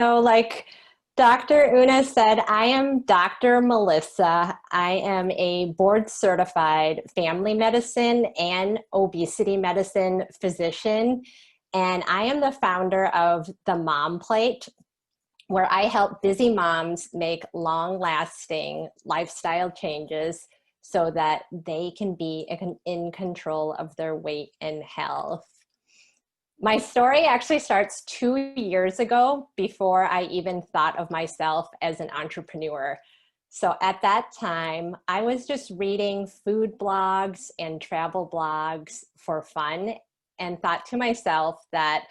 Like Dr. Una said, I am Dr. Melissa. I am a board certified family medicine and obesity medicine physician. And I am the founder of the Mom Plate, where I help busy moms make long lasting lifestyle changes so that they can be in control of their weight and health. My story actually starts 2 years ago before I even thought of myself as an entrepreneur. So at that time, I was just reading food blogs and travel blogs for fun and thought to myself that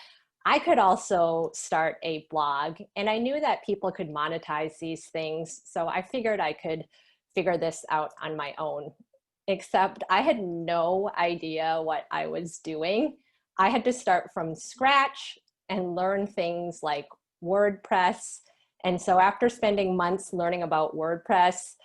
I could also start a blog. And I knew that people could monetize these things. So I figured I could figure this out on my own, except I had no idea what I was doing. I had to start from scratch and learn things like WordPress. And so after spending months learning about WordPress,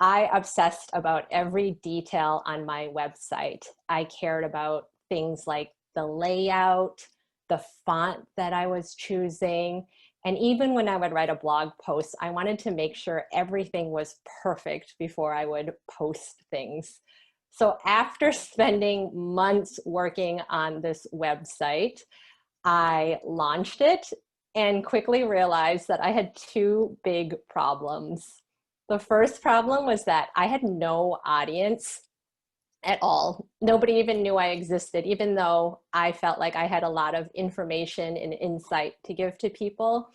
I obsessed about every detail on my website. I cared about things like the layout, the font that I was choosing. And even when I would write a blog post, I wanted to make sure everything was perfect before I would post things. So after spending months working on this website, I launched it and quickly realized that I had two big problems. The first problem was that I had no audience at all. Nobody even knew I existed, even though I felt like I had a lot of information and insight to give to people.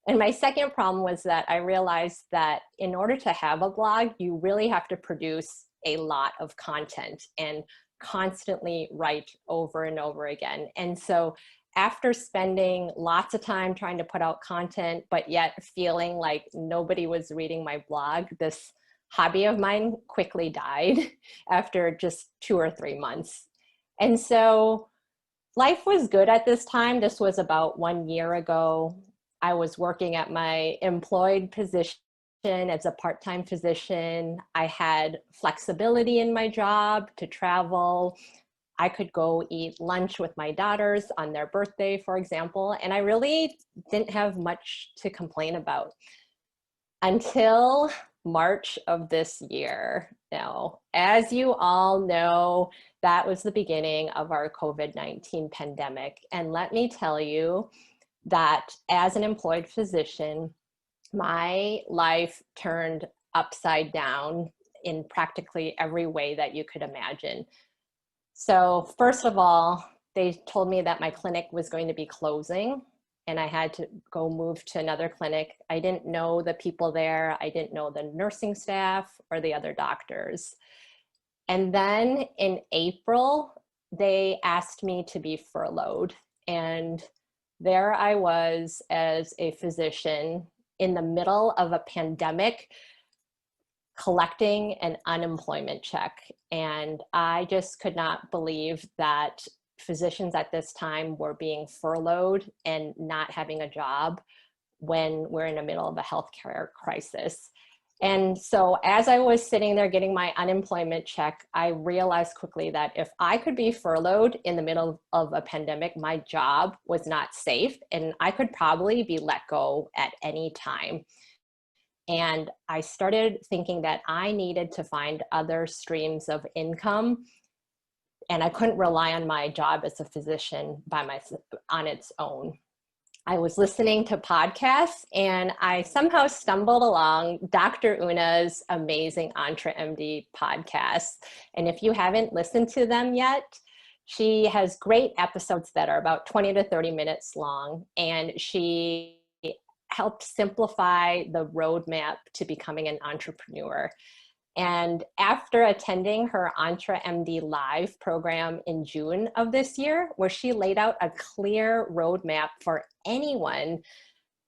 And my second problem was that I realized that in order to have a blog, you really have to produce a lot of content and constantly write over and over again. And so after spending lots of time trying to put out content, but yet feeling like nobody was reading my blog, this hobby of mine quickly died after just 2 or 3 months. And so life was good at this time. This was about 1 year ago. I was working at my employed position as a part-time physician. I had flexibility in my job to travel. I could go eat lunch with my daughters on their birthday, for example, and I really didn't have much to complain about until March of this year. Now, as you all know, that was the beginning of our COVID-19 pandemic. And let me tell you that as an employed physician, my life turned upside down in practically every way that you could imagine. So first of all, they told me that my clinic was going to be closing and I had to go move to another clinic. I didn't know the people there. I didn't know the nursing staff or the other doctors. And then in April, they asked me to be furloughed. And there I was as a physician in the middle of a pandemic, collecting an unemployment check. And I just could not believe that physicians at this time were being furloughed and not having a job when we're in the middle of a healthcare crisis. And so as I was sitting there getting my unemployment check, I realized quickly that if I could be furloughed in the middle of a pandemic, my job was not safe and I could probably be let go at any time. And I started thinking that I needed to find other streams of income, and I couldn't rely on my job as a physician on its own. I was listening to podcasts and I somehow stumbled along Dr. Una's amazing EntreMD podcast. And if you haven't listened to them yet, she has great episodes that are about 20 to 30 minutes long. And she helped simplify the roadmap to becoming an entrepreneur. And after attending her EntreMD Live program in June of this year, where she laid out a clear roadmap for anyone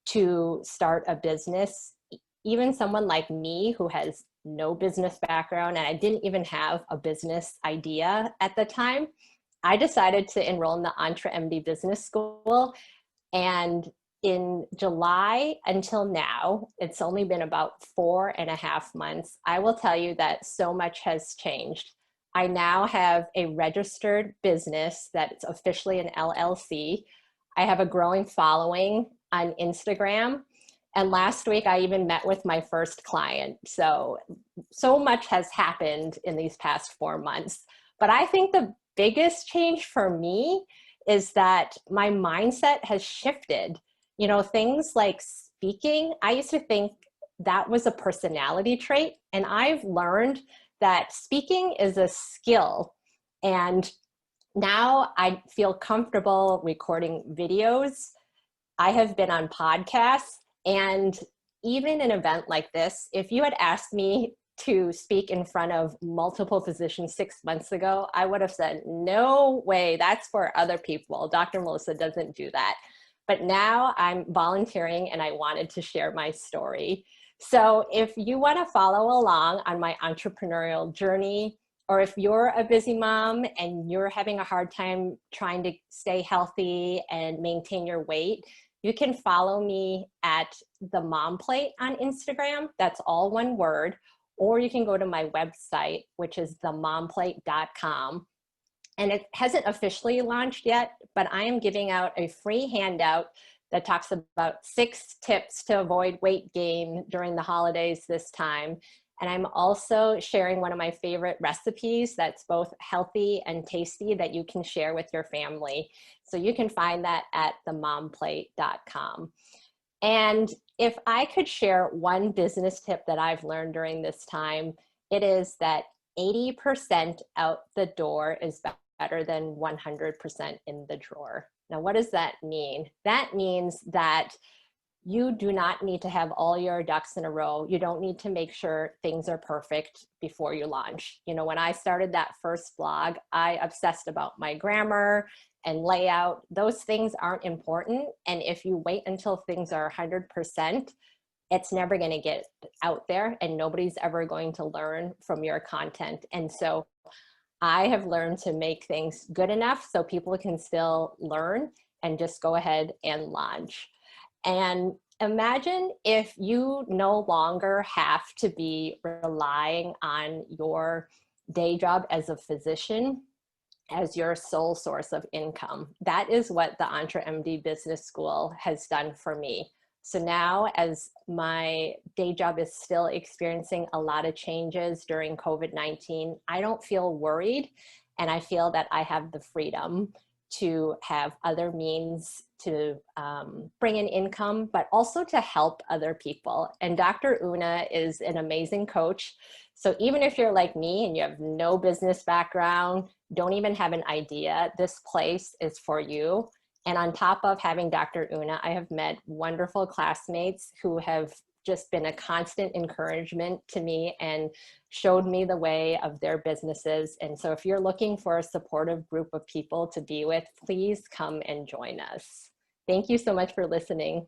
to start a business, even someone like me who has no business background and I didn't even have a business idea at the time, I decided to enroll in the EntreMD Business School. And in July until now, it's only been about 4.5 months. I will tell you that so much has changed. I now have a registered business that's officially an LLC. I have a growing following on Instagram. And last week, I even met with my first client. So much has happened in these past 4 months. But I think the biggest change for me is that my mindset has shifted. You know, things like speaking, I used to think that was a personality trait. And I've learned that speaking is a skill. And now I feel comfortable recording videos. I have been on podcasts, and even an event like this, if you had asked me to speak in front of multiple physicians 6 months ago, I would have said, no way, that's for other people. Dr. Melissa doesn't do that. But now I'm volunteering and I wanted to share my story. So if you want to follow along on my entrepreneurial journey, or if you're a busy mom and you're having a hard time trying to stay healthy and maintain your weight, you can follow me at the Mom Plate on Instagram. That's all one word. Or you can go to my website, which is themomplate.com. And it hasn't officially launched yet, but I am giving out a free handout that talks about 6 tips to avoid weight gain during the holidays this time. And I'm also sharing one of my favorite recipes that's both healthy and tasty that you can share with your family. So you can find that at themomplate.com. And if I could share one business tip that I've learned during this time, it is that 80% out the door is better than 100% in the drawer. Now, what does that mean? That means that you do not need to have all your ducks in a row. You don't need to make sure things are perfect before you launch. You know, when I started that first blog, I obsessed about my grammar and layout. Those things aren't important. And if you wait until things are 100%, it's never going to get out there and nobody's ever going to learn from your content. And so I have learned to make things good enough so people can still learn and just go ahead and launch. And imagine if you no longer have to be relying on your day job as a physician as your sole source of income. That is what the EntreMD Business School has done for me. So now, as my day job is still experiencing a lot of changes during COVID-19, I don't feel worried, and I feel that I have the freedom to have other means to bring in income, but also to help other people. And Dr. Una is an amazing coach. So even if you're like me and you have no business background, don't even have an idea, this place is for you. And on top of having Dr. Una, I have met wonderful classmates who have just been a constant encouragement to me and showed me the way of their businesses. And so if you're looking for a supportive group of people to be with, please come and join us. Thank you so much for listening.